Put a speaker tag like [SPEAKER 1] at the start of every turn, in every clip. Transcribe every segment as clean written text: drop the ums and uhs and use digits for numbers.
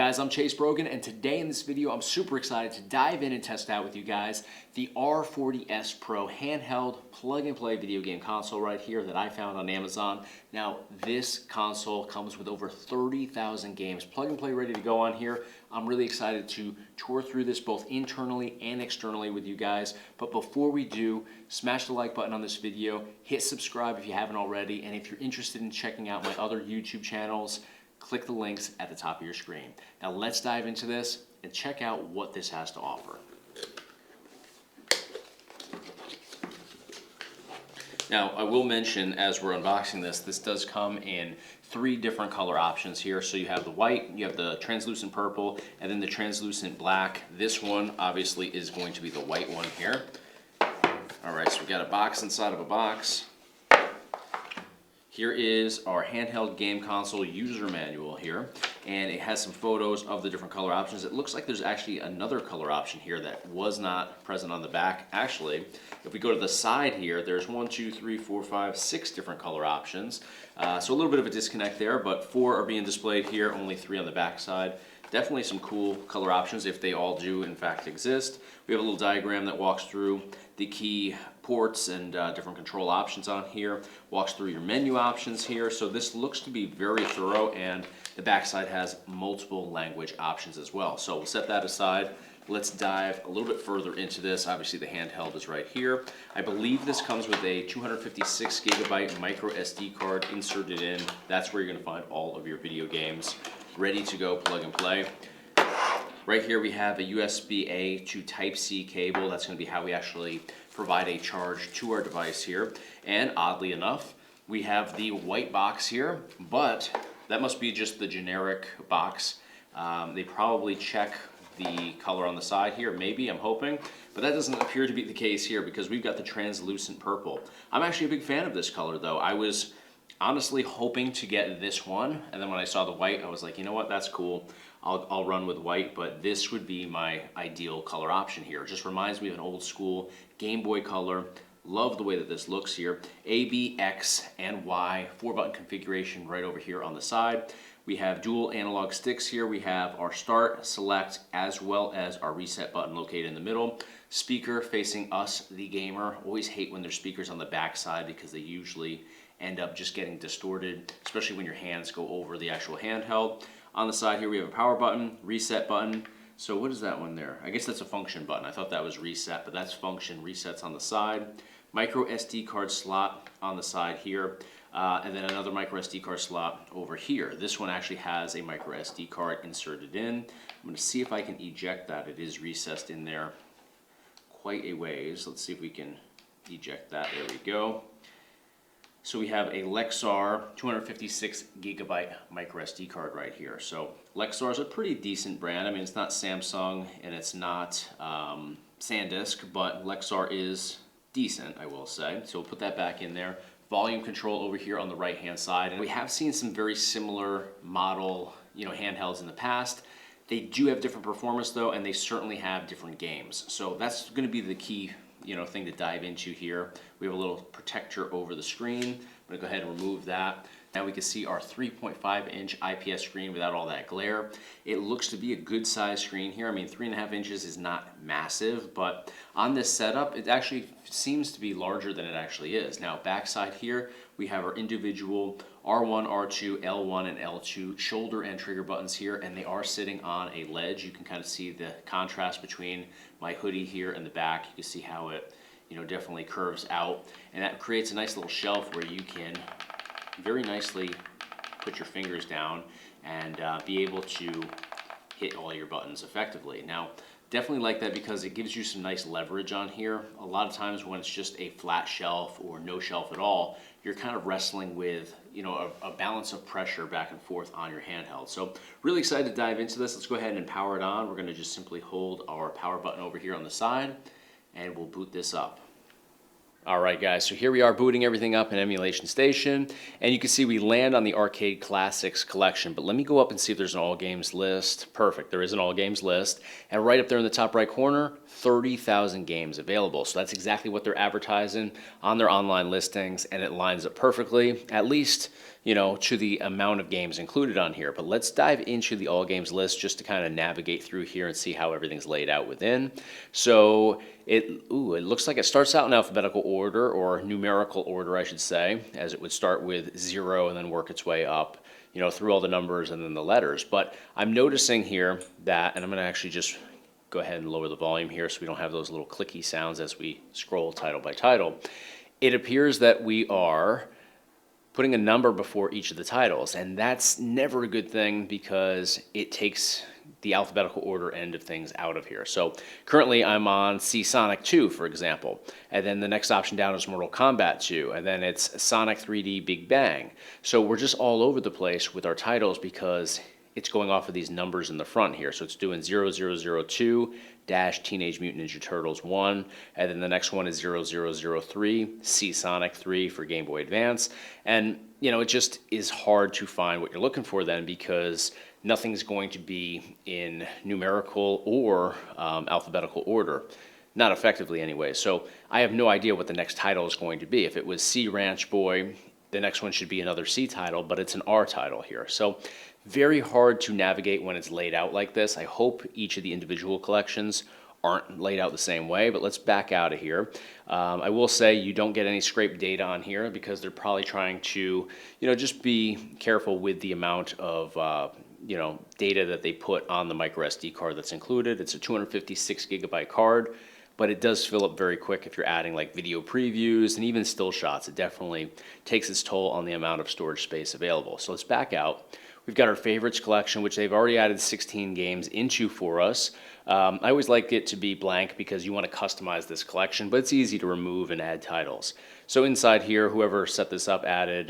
[SPEAKER 1] guys, I'm Brogan, and today in this video I'm super excited to dive in and test out with you guys the R40S Pro handheld plug-and-play video game console right here that I found on Amazon. Now this console comes with over 30,000 games plug-and-play ready to go on here. I'm really excited to tour through this both internally and externally with you guys. But before we do, smash the like button on this video, hit subscribe if you haven't already, and if you're interested in checking out my other YouTube channels, click the links at the top of your screen. Now let's dive into this and check out what this has to offer. Now I will mention as we're unboxing this does come in 3 different color options here. So you have the white, you have the translucent purple, and then the translucent black. This one obviously is going to be the white one here. All right, so we got a box inside of a box. Here is our handheld game console user manual here, and it has some photos of the different color options. It looks like there's actually another color option here that was not present on the back. Actually, if we go to the side here, there's 1, 2, 3, 4, 5, 6 different color options. So a little bit of a disconnect there, but 4 are being displayed here, only 3 on the back side. Definitely some cool color options if they all do in fact exist. We have a little diagram that walks through the key ports and different control options on here, walks through your menu options here. So this looks to be very thorough, and the backside has multiple language options as well. So we'll set that aside. Let's dive a little bit further into this. Obviously the handheld is right here. I believe this comes with a 256 gigabyte micro SD card inserted in. That's where you're gonna find all of your video games ready to go plug and play. Right here we have a USB-A to Type-C cable. That's going to be how we actually provide a charge to our device here. And oddly enough, we have the white box here, but that must be just the generic box. They probably check the color on the side here, maybe, I'm hoping, but that doesn't appear to be the case here because we've got the translucent purple. I'm actually a big fan of this color though. I was honestly hoping to get this one, and then when I saw the white, I was like, you know what, that's cool. I'll run with white, but this would be my ideal color option here. It just reminds me of an old school Game Boy Color. Love the way that this looks here. A, B, X, and Y, 4-button configuration right over here on the side. We have dual analog sticks here. We have our start, select, as well as our reset button located in the middle. Speaker facing us, the gamer. Always hate when there's speakers on the back side because they usually end up just getting distorted, especially when your hands go over the actual handheld. On the side here we have a power button, reset button. So what is that one there? I guess that's a function button. I thought that was reset, but that's function. Resets on the side. Micro SD card slot on the side here, and then another micro SD card slot over here. This one actually has a micro SD card inserted in. I'm going to see if I can eject that. It is recessed in there quite a ways. Let's see if we can eject that. There we go. So we have a Lexar 256 gigabyte micro SD card right here. So Lexar is a pretty decent brand. I mean, it's not Samsung and it's not SanDisk, but Lexar is decent, I will say. So we'll put that back in there. Volume control over here on the right hand side. And we have seen some very similar model, handhelds in the past. They do have different performance though, and they certainly have different games. So that's going to be the key thing to dive into here. We have a little protector over the screen. I'm going to go ahead and remove that. Now we can see our 3.5-inch IPS screen without all that glare. It looks to be a good size screen here. I mean, 3.5 inches is not massive, but on this setup, it actually seems to be larger than it actually is. Now, backside here, we have our individual R1, R2, L1, and L2 shoulder and trigger buttons here, and they are sitting on a ledge. You can kind of see the contrast between my hoodie here and the back. You can see how it, definitely curves out, and that creates a nice little shelf where you can very nicely put your fingers down and be able to hit all your buttons effectively. Now, definitely like that because it gives you some nice leverage on here. A lot of times when it's just a flat shelf or no shelf at all, you're kind of wrestling with, a balance of pressure back and forth on your handheld. So really excited to dive into this. Let's go ahead and power it on. We're going to just simply hold our power button over here on the side and we'll boot this up. Alright guys, so here we are booting everything up in Emulation Station, and you can see we land on the Arcade Classics collection, but let me go up and see if there's an all games list. Perfect, there is an all games list, and right up there in the top right corner, 30,000 games available. So that's exactly what they're advertising on their online listings, and it lines up perfectly, at least to the amount of games included on here. But let's dive into the all games list just to kind of navigate through here and see how everything's laid out within. So it looks like it starts out in alphabetical order, or numerical order, I should say, as it would start with 0 and then work its way up, through all the numbers and then the letters. But I'm noticing here that, and I'm going to actually just go ahead and lower the volume here so we don't have those little clicky sounds as we scroll title by title. It appears that we are putting a number before each of the titles, and that's never a good thing because it takes the alphabetical order end of things out of here. So currently I'm on C Sonic 2, for example, and then the next option down is Mortal Kombat 2, and then it's Sonic 3D Big Bang. So we're just all over the place with our titles because it's going off of these numbers in the front here. So it's doing 0002 dash Teenage Mutant Ninja Turtles 1, and then the next one is 0003, C Sonic 3 for Game Boy Advance. And, it just is hard to find what you're looking for then because nothing's going to be in numerical or alphabetical order. Not effectively anyway. So I have no idea what the next title is going to be. If it was C Ranch Boy, the next one should be another C title, but it's an R title here. So very hard to navigate when it's laid out like this. I hope each of the individual collections aren't laid out the same way, but let's back out of here. I will say you don't get any scraped data on here because they're probably trying to, just be careful with the amount of, data that they put on the micro SD card that's included. It's a 256 gigabyte card, but it does fill up very quick if you're adding like video previews and even still shots. It definitely takes its toll on the amount of storage space available. So let's back out. We've got our favorites collection, which they've already added 16 games into for us. I always like it to be blank because you want to customize this collection, but it's easy to remove and add titles. So inside here, whoever set this up added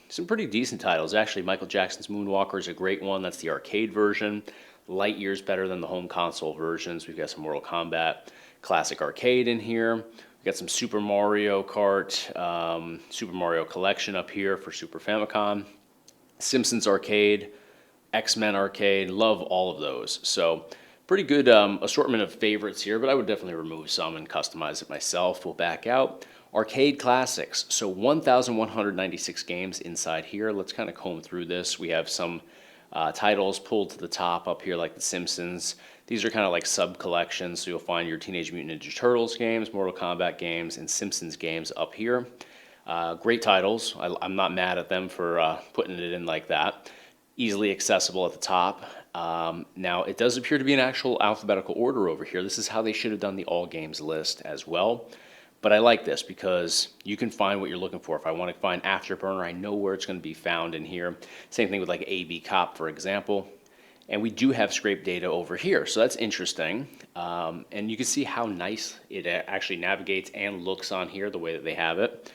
[SPEAKER 1] some pretty decent titles. Actually, Michael Jackson's Moonwalker is a great one. That's the arcade version. Light years better than the home console versions. We've got some Mortal Kombat Classic Arcade in here. We've got some Super Mario Kart, Super Mario Collection up here for Super Famicom. Simpsons Arcade, X-Men Arcade, love all of those. So pretty good assortment of favorites here, but I would definitely remove some and customize it myself. We'll back out. Arcade Classics, so 1,196 games inside here. Let's kind of comb through this. We have some titles pulled to the top up here like The Simpsons. These are kind of like sub-collections, so you'll find your Teenage Mutant Ninja Turtles games, Mortal Kombat games, and Simpsons games up here. Great titles. I'm not mad at them for putting it in like that. Easily accessible at the top. Now, it does appear to be an actual alphabetical order over here. This is how they should have done the all games list as well. But I like this because you can find what you're looking for. If I want to find Afterburner, I know where it's going to be found in here. Same thing with like AB Cop, for example. And we do have scraped data over here, so that's interesting. And you can see how nice it actually navigates and looks on here, the way that they have it.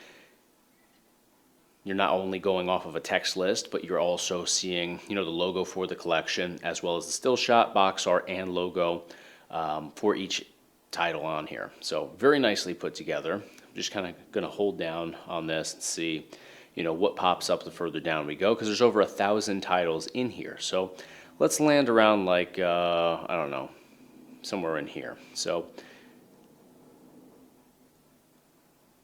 [SPEAKER 1] You're not only going off of a text list, but you're also seeing, the logo for the collection, as well as the still shot, box art, and logo for each title on here. So very nicely put together. I'm just kind of going to hold down on this and see, what pops up the further down we go, because there's over 1,000 titles in here. So let's land around like, I don't know, somewhere in here. So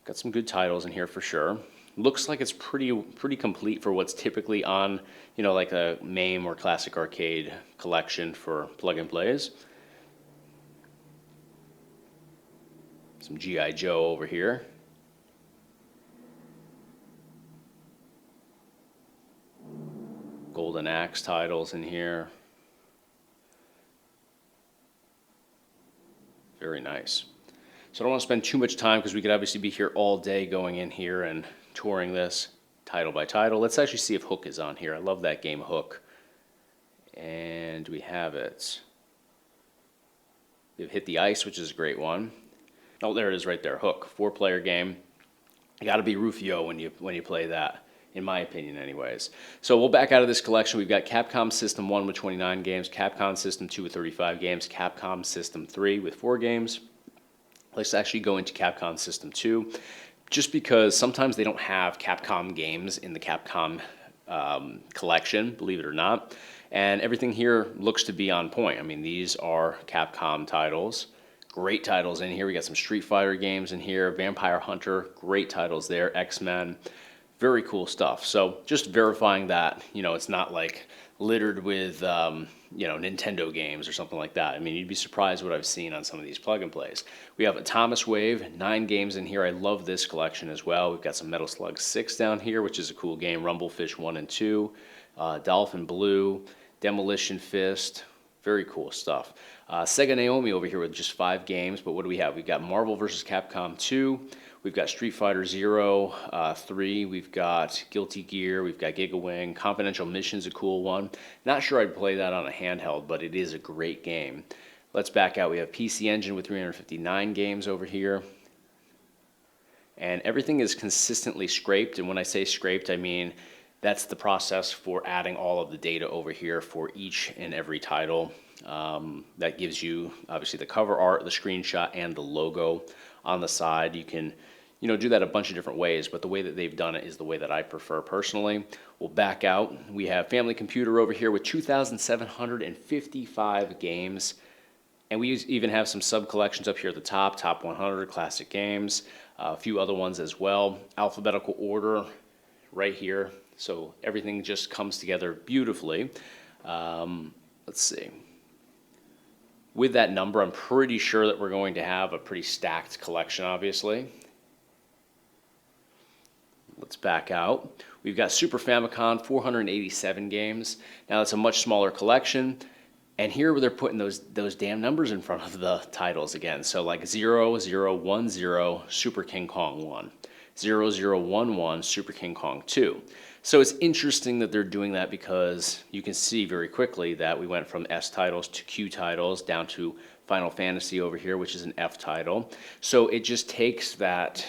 [SPEAKER 1] got some good titles in here for sure. Looks like it's pretty complete for what's typically on, like a MAME or Classic Arcade collection for plug and plays. Some G.I. Joe over here. Golden Axe titles in here. Very nice. So I don't want to spend too much time because we could obviously be here all day going in here and touring this title by title. Let's actually see if Hook is on here. I love that game, Hook. And we have it. We've Hit the Ice, which is a great one. Oh, there it is right there, Hook. 4-player game. You got to be Rufio when you play that, in my opinion anyways. So we'll back out of this collection. We've got Capcom System 1 with 29 games, Capcom System 2 with 35 games, Capcom System 3 with 4 games. Let's actually go into Capcom System 2, just because sometimes they don't have Capcom games in the Capcom collection, believe it or not. And everything here looks to be on point. I mean, these are Capcom titles. Great titles in here. We got some Street Fighter games in here. Vampire Hunter, great titles there. X-Men. Very cool stuff. So just verifying that, it's not like littered with, Nintendo games or something like that. I mean, you'd be surprised what I've seen on some of these plug and plays. We have a Thomas Wave, 9 games in here. I love this collection as well. We've got some Metal Slug 6 down here, which is a cool game. Rumblefish 1 and 2, Dolphin Blue, Demolition Fist. Very cool stuff. Sega Naomi over here with just 5 games, but what do we have? We've got Marvel vs. Capcom 2, we've got Street Fighter 0, 3, we've got Guilty Gear, we've got Giga Wing, Confidential Mission's a cool one. Not sure I'd play that on a handheld, but it is a great game. Let's back out. We have PC Engine with 359 games over here. And everything is consistently scraped, and when I say scraped, I mean that's the process for adding all of the data over here for each and every title. That gives you, obviously, the cover art, the screenshot, and the logo on the side. You can, do that a bunch of different ways, but the way that they've done it is the way that I prefer personally. We'll back out. We have Family Computer over here with 2,755 games, and we even have some sub-collections up here at the top 100 classic games, a few other ones as well. Alphabetical order right here. So everything just comes together beautifully. Let's see. With that number, I'm pretty sure that we're going to have a pretty stacked collection, obviously. Let's back out. We've got Super Famicom, 487 games. Now, that's a much smaller collection. And here they're putting those damn numbers in front of the titles again. So like 0010, Super King Kong 1. 0011, Super King Kong 2. So it's interesting that they're doing that because you can see very quickly that we went from S titles to Q titles down to Final Fantasy over here, which is an F title. So it just takes that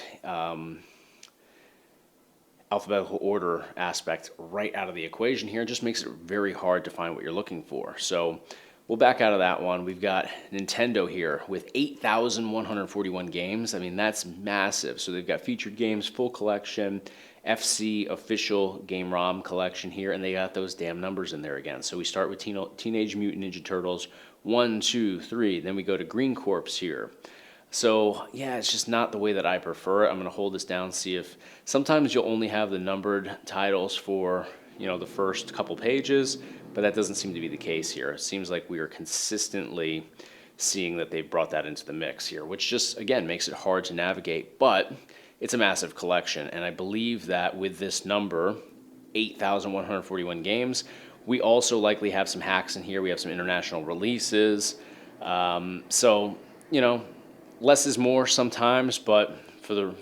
[SPEAKER 1] alphabetical order aspect right out of the equation here. It just makes it very hard to find what you're looking for. So we'll back out of that one. We've got Nintendo here with 8,141 games. I mean, that's massive. So they've got featured games, full collection, FC official game ROM collection here, and they got those damn numbers in there again. So we start with Teenage Mutant Ninja Turtles 1, 2, 3. Then we go to Green Corps here. So, yeah, it's just not the way that I prefer it. I'm going to hold this down, see if sometimes you'll only have the numbered titles for, the first couple pages, but that doesn't seem to be the case here. It seems like we are consistently seeing that they've brought that into the mix here, which just, again, makes it hard to navigate, but it's a massive collection, and I believe that with this number, 8,141 games, we also likely have some hacks in here. We have some international releases. So, less is more sometimes, but for the,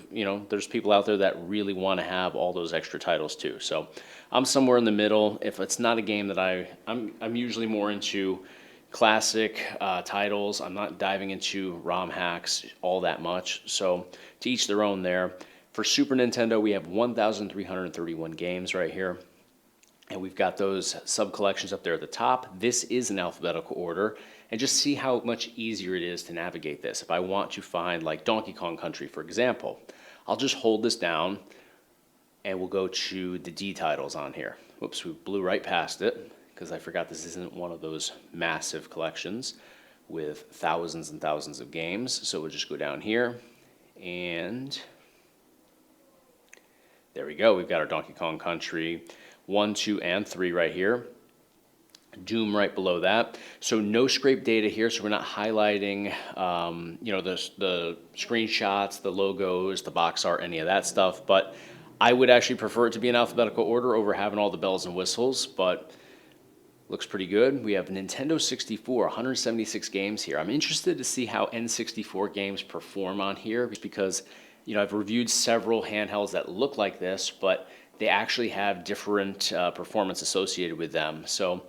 [SPEAKER 1] there's people out there that really want to have all those extra titles too. So I'm somewhere in the middle. If it's not a game that I'm usually more into classic titles. I'm not diving into ROM hacks all that much. So to each their own there. For Super Nintendo, we have 1,331 games right here. And we've got those sub-collections up there at the top. This is an alphabetical order. And just see how much easier it is to navigate this. If I want to find like Donkey Kong Country, for example, I'll just hold this down and we'll go to the D titles on here. Whoops, we blew right past it because I forgot this isn't one of those massive collections with thousands and thousands of games. So we'll just go down here and there we go. We've got our Donkey Kong Country 1, 2, and 3 right here. Doom right below that. So no scrape data here, so we're not highlighting the screenshots, the logos, the box art, any of that stuff. But I would actually prefer it to be in alphabetical order over having all the bells and whistles, but looks pretty good. We have Nintendo 64, 176 games here. I'm interested to see how N64 games perform on here because, I've reviewed several handhelds that look like this, but they actually have different performance associated with them. So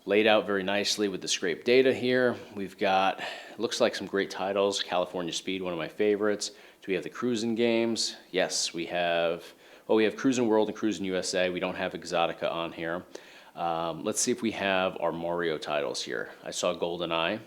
[SPEAKER 1] laid out very nicely with the scrape data here. We've got, looks like some great titles. California Speed, one of my favorites. Do we have the Cruisin' games? Yes, we have Cruisin' World and Cruisin' USA. We don't have Exotica on here. Let's see if we have our Mario titles here. I saw GoldenEye.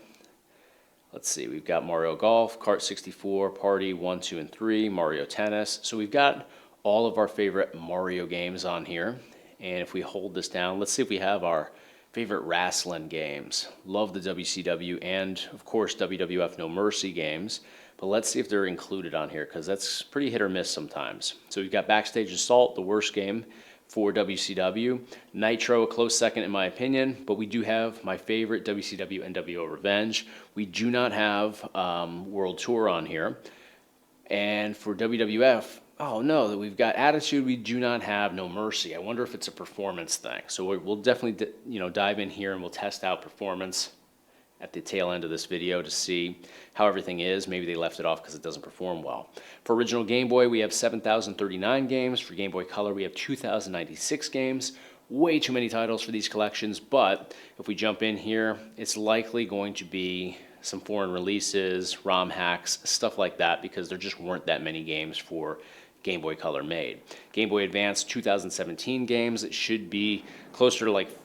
[SPEAKER 1] Let's see, we've got Mario Golf, Kart 64, Party 1, 2, and 3, Mario Tennis. So we've got all of our favorite Mario games on here. And if we hold this down, let's see if we have our Favorite wrestling games. Love the WCW and, of course, WWF No Mercy games. But let's see if they're included on here, because that's pretty hit or miss sometimes. So we've got Backstage Assault, the worst game for WCW. Nitro, a close second in my opinion, but we do have my favorite WCW NWO Revenge. We do not have World Tour on here. And for WWF, oh no, we've got Attitude, we do not have No Mercy. I wonder if it's a performance thing. So we'll definitely dive in here and we'll test out performance at the tail end of this video to see how everything is. Maybe they left it off because it doesn't perform well. For original Game Boy, we have 7,039 games. For Game Boy Color, we have 2,096 games. Way too many titles for these collections, but if we jump in here, it's likely going to be some foreign releases, ROM hacks, stuff like that, because there just weren't that many games for Game Boy Color made. Game Boy Advance 2017 games, it should be closer to like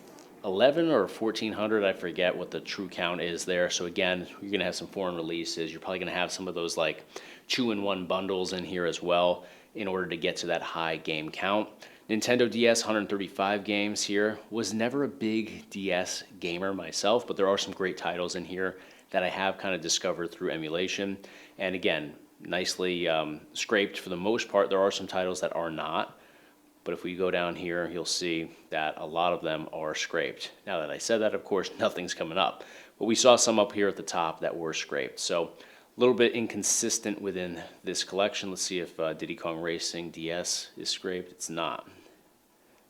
[SPEAKER 1] 11 or 1,400, I forget what the true count is there. So again, you're going to have some foreign releases. You're probably going to have some of those like 2-in-1 bundles in here as well in order to get to that high game count. Nintendo DS, 135 games here. Was never a big DS gamer myself, but there are some great titles in here that I have kind of discovered through emulation. And again, nicely scraped for the most part. There are some titles that are not. But if we go down here, you'll see that a lot of them are scraped. Now that I said that, of course, nothing's coming up. But we saw some up here at the top that were scraped. So a little bit inconsistent within this collection. Let's see if Diddy Kong Racing DS is scraped. It's not.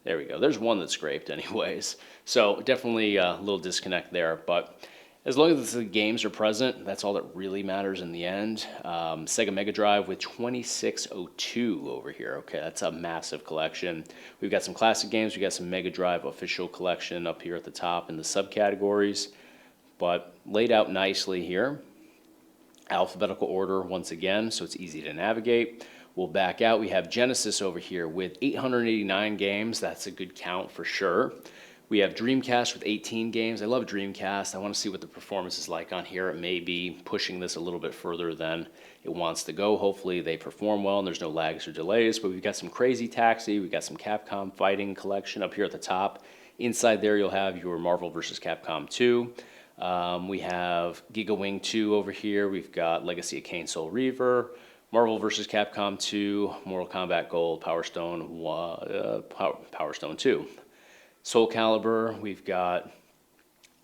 [SPEAKER 1] There we go. There's one that's scraped anyways. So definitely a little disconnect there. But as long as the games are present, that's all that really matters in the end. Sega Mega Drive with 2602 over here. Okay, that's a massive collection. We've got some classic games. We've got some Mega Drive official collection up here at the top in the subcategories, but laid out nicely here. Alphabetical order once again, so it's easy to navigate. We'll back out. We have Genesis over here with 889 games. That's a good count for sure. We have Dreamcast with 18 games. I love Dreamcast. I want to see what the performance is like on here. It may be pushing this a little bit further than it wants to go. Hopefully they perform well and there's no lags or delays. But we've got some Crazy Taxi. We've got some Capcom Fighting Collection up here at the top. Inside there you'll have your Marvel vs. Capcom 2. We have Giga Wing 2 over here. We've got Legacy of Kain Soul Reaver, Marvel vs. Capcom 2, Mortal Kombat Gold, Power Stone 2. Soul Calibur, we've got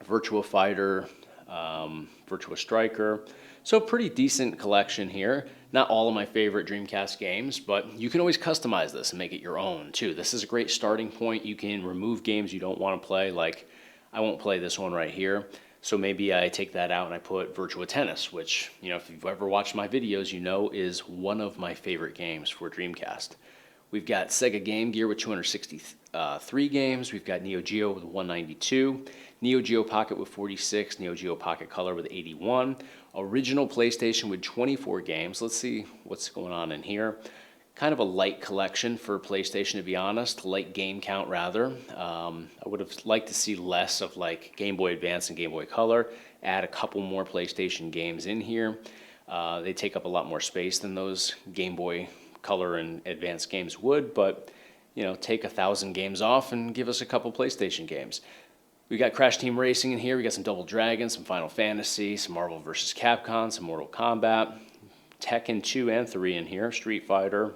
[SPEAKER 1] Virtua Fighter, Virtua Striker. So pretty decent collection here. Not all of my favorite Dreamcast games, but you can always customize this and make it your own too. This is a great starting point. You can remove games you don't want to play, like I won't play this one right here. So maybe I take that out and I put Virtua Tennis, which, if you've ever watched my videos, is one of my favorite games for Dreamcast. We've got Sega Game Gear with 263 games. We've got Neo Geo with 192. Neo Geo Pocket with 46. Neo Geo Pocket Color with 81. Original PlayStation with 24 games. Let's see what's going on in here. Kind of a light collection for PlayStation, to be honest. Light game count, rather. I would have liked to see less of like Game Boy Advance and Game Boy Color. Add a couple more PlayStation games in here. They take up a lot more space than those Game Boy Color and Advanced games would, but take 1,000 games off and give us a couple PlayStation games. We got Crash Team Racing in here. We got some Double Dragon, some Final Fantasy, some Marvel vs. Capcom, some Mortal Kombat, Tekken 2 and 3 in here, Street Fighter,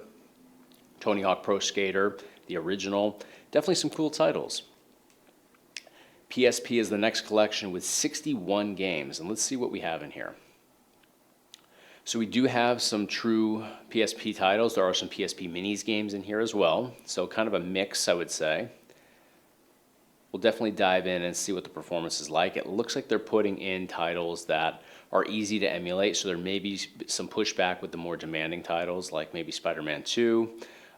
[SPEAKER 1] Tony Hawk Pro Skater, the original. Definitely some cool titles. PSP is the next collection with 61 games, and let's see what we have in here. So we do have some true PSP titles. There are some PSP Minis games in here as well. So kind of a mix, I would say. We'll definitely dive in and see what the performance is like. It looks like they're putting in titles that are easy to emulate. So there may be some pushback with the more demanding titles, like maybe Spider-Man 2.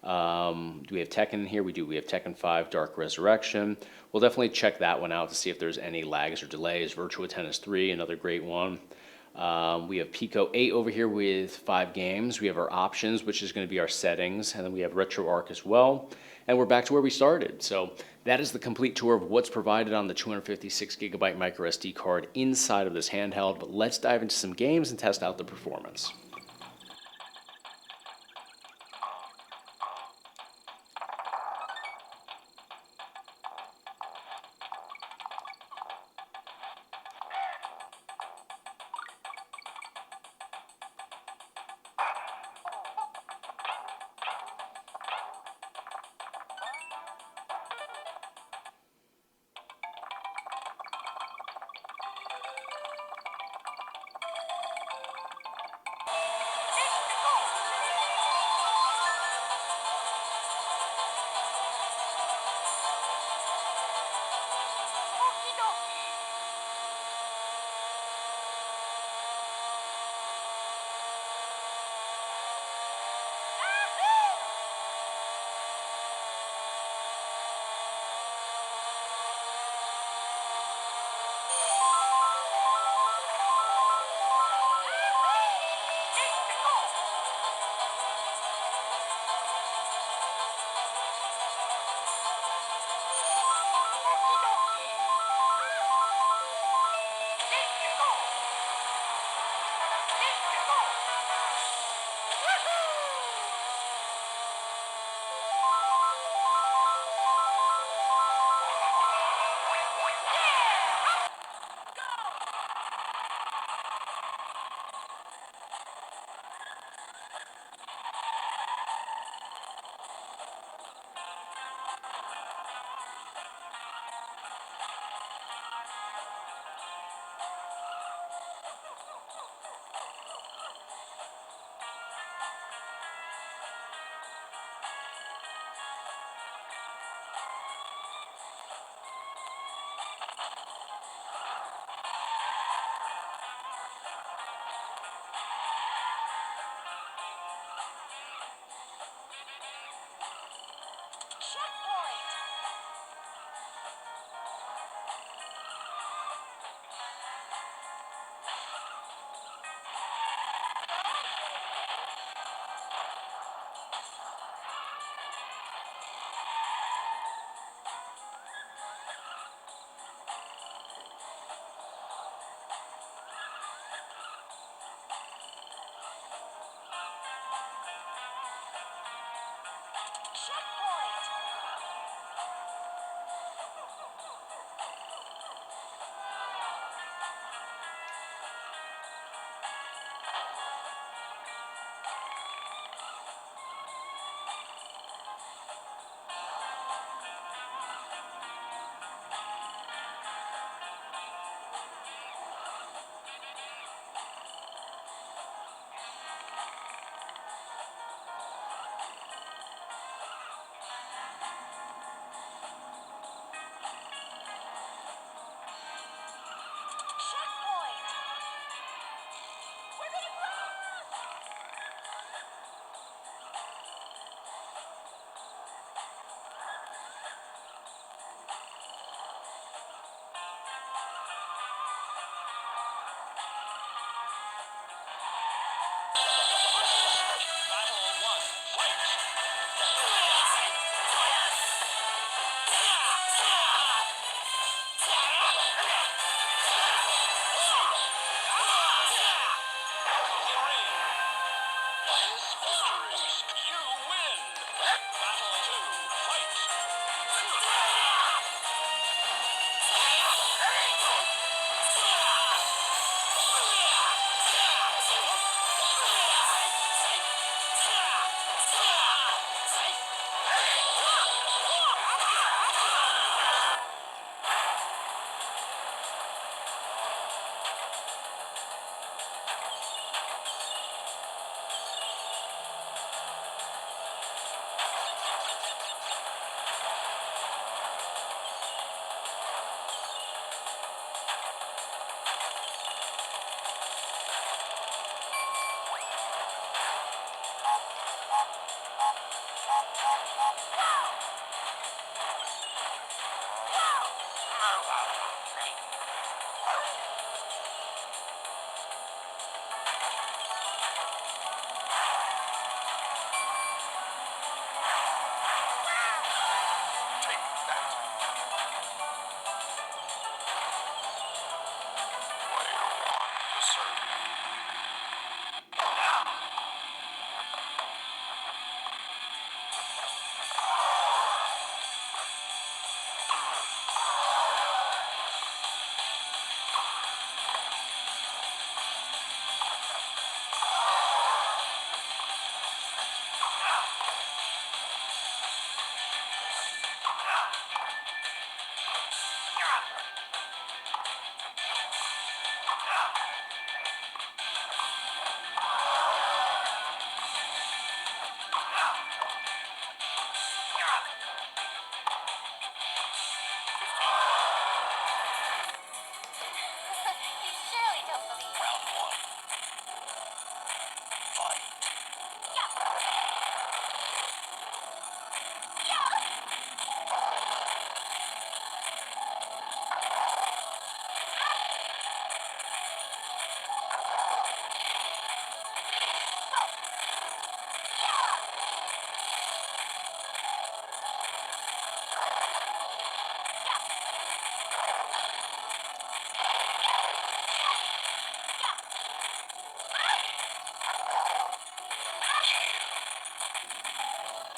[SPEAKER 1] Do we have Tekken in here? We do. We have Tekken 5 Dark Resurrection. We'll definitely check that one out to see if there's any lags or delays. Virtua Tennis 3, another great one. We have Pico 8 over here with 5 games. We have our options, which is going to be our settings, and then we have RetroArch as well. And we're back to where we started. So that is the complete tour of what's provided on the 256 gigabyte micro SD card inside of this handheld. But let's dive into some games and test out the performance.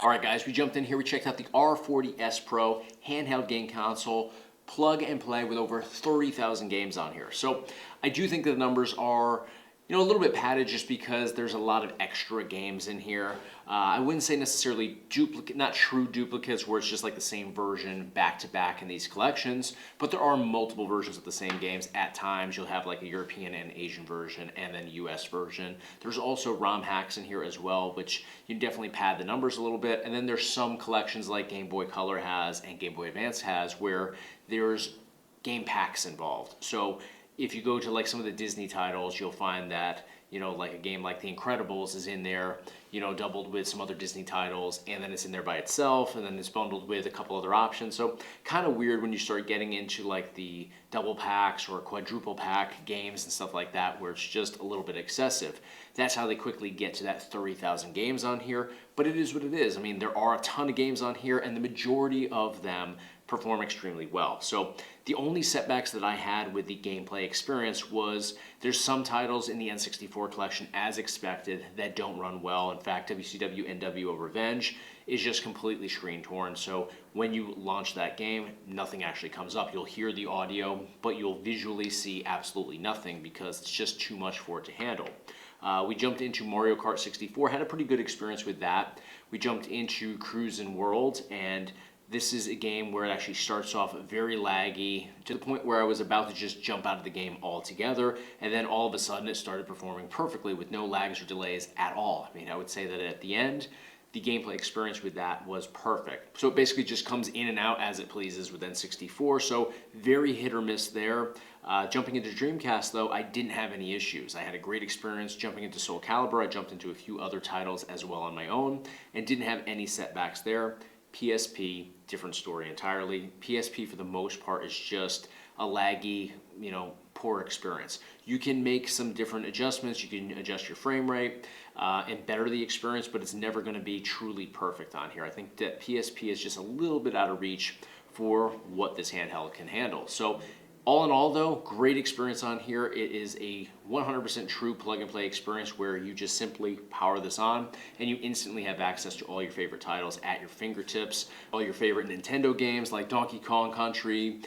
[SPEAKER 1] All right, guys, we jumped in here. We checked out the R40S Pro handheld game console, plug and play with over 30,000 games on here. So I do think that the numbers are, a little bit padded just because there's a lot of extra games in here. I wouldn't say necessarily not true duplicates where it's just like the same version back to back in these collections, but there are multiple versions of the same games. At times you'll have like a European and Asian version and then US version. There's also ROM hacks in here as well, which you definitely pad the numbers a little bit. And then there's some collections like Game Boy Color has and Game Boy Advance has where there's game packs involved. So if you go to like some of the Disney titles, you'll find that, like a game like The Incredibles is in there, doubled with some other Disney titles, and then it's in there by itself, and then it's bundled with a couple other options. So kind of weird when you start getting into like the double packs or quadruple pack games and stuff like that, where it's just a little bit excessive. That's how they quickly get to that 30,000 games on here, but it is what it is. I mean, there are a ton of games on here, and the majority of them perform extremely well. So the only setbacks that I had with the gameplay experience was there's some titles in the N64 collection, as expected, that don't run well. In fact, WCW NWO Revenge is just completely screen torn. So when you launch that game, nothing actually comes up. You'll hear the audio, but you'll visually see absolutely nothing because it's just too much for it to handle. We jumped into Mario Kart 64, had a pretty good experience with that. We jumped into Cruisin' World, and this is a game where it actually starts off very laggy to the point where I was about to just jump out of the game altogether, and then all of a sudden it started performing perfectly with no lags or delays at all. I mean, I would say that at the end, the gameplay experience with that was perfect. So it basically just comes in and out as it pleases with N64, so very hit or miss there. Jumping into Dreamcast, though, I didn't have any issues. I had a great experience jumping into Soul Calibur. I jumped into a few other titles as well on my own and didn't have any setbacks there. PSP, different story entirely. PSP, for the most part, is just a laggy, poor experience. You can make some different adjustments. You can adjust your frame rate and better the experience, but it's never going to be truly perfect on here. I think that PSP is just a little bit out of reach for what this handheld can handle. So all in all, though, great experience on here. It is a 100% true plug-and-play experience where you just simply power this on and you instantly have access to all your favorite titles at your fingertips. All your favorite Nintendo games like Donkey Kong Country,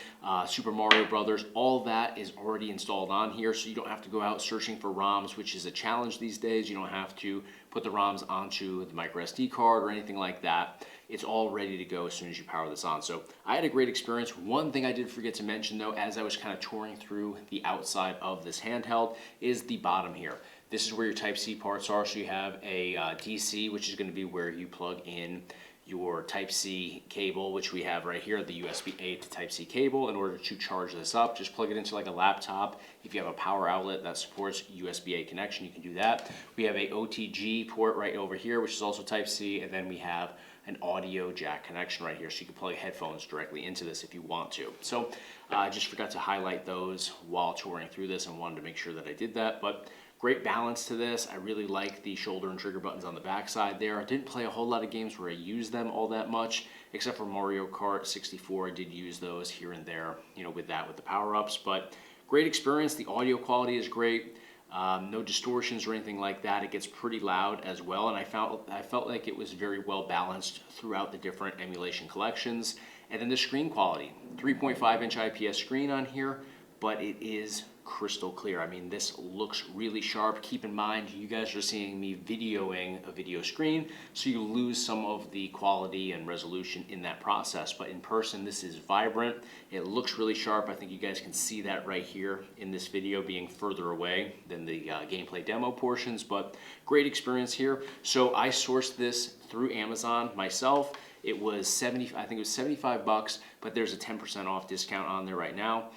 [SPEAKER 1] Super Mario Brothers, all that is already installed on here, so you don't have to go out searching for ROMs, which is a challenge these days. You don't have to put the ROMs onto the micro SD card or anything like that. It's all ready to go as soon as you power this on. So I had a great experience. One thing I did forget to mention, though, as I was kind of touring through the outside of this handheld, is the bottom here. This is where your Type-C ports are. So you have a DC, which is going to be where you plug in your Type-C cable, which we have right here, the USB-A to Type-C cable. In order to charge this up, just plug it into like a laptop. If you have a power outlet that supports USB-A connection, you can do that. We have a OTG port right over here, which is also Type-C, and then we have an audio jack connection right here, so you can plug headphones directly into this if you want to. So I just forgot to highlight those while touring through this and wanted to make sure that I did that, but great balance to this. I really like the shoulder and trigger buttons on the back side there. I didn't play a whole lot of games where I used them all that much, except for Mario Kart 64. I did use those here and there, with the power-ups, but great experience. The audio quality is great. No distortions or anything like that. It gets pretty loud as well, and I felt like it was very well balanced throughout the different emulation collections. And then the screen quality, 3.5-inch IPS screen on here, but it is crystal clear. I mean, this looks really sharp. Keep in mind, you guys are seeing me videoing a video screen, so you lose some of the quality and resolution in that process. But in person, this is vibrant. It looks really sharp. I think you guys can see that right here in this video being further away than the gameplay demo portions, but great experience here. So I sourced this through Amazon myself. It was I think it was $75, but there's a 10% off discount on there right now.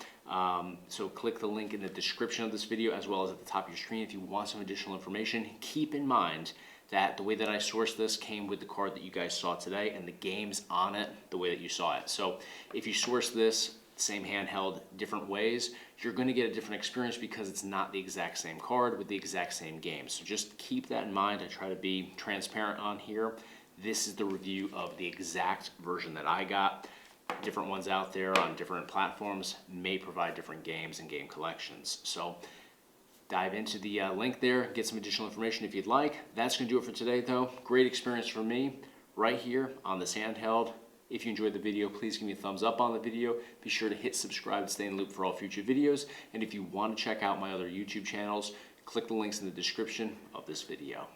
[SPEAKER 1] So click the link in the description of this video as well as at the top of your screen if you want some additional information. Keep in mind that the way that I sourced this came with the card that you guys saw today and the games on it the way that you saw it. So if you source this same handheld different ways, you're going to get a different experience because it's not the exact same card with the exact same games. So just keep that in mind. I try to be transparent on here. This is the review of the exact version that I got. Different ones out there on different platforms may provide different games and game collections. So dive into the link there, get some additional information if you'd like. That's going to do it for today, though. Great experience for me. right here on this handheld. If you enjoyed the video, please give me a thumbs up on the video. Be sure to hit subscribe to stay in the loop for all future videos. And if you want to check out my other YouTube channels, click the links in the description of this video.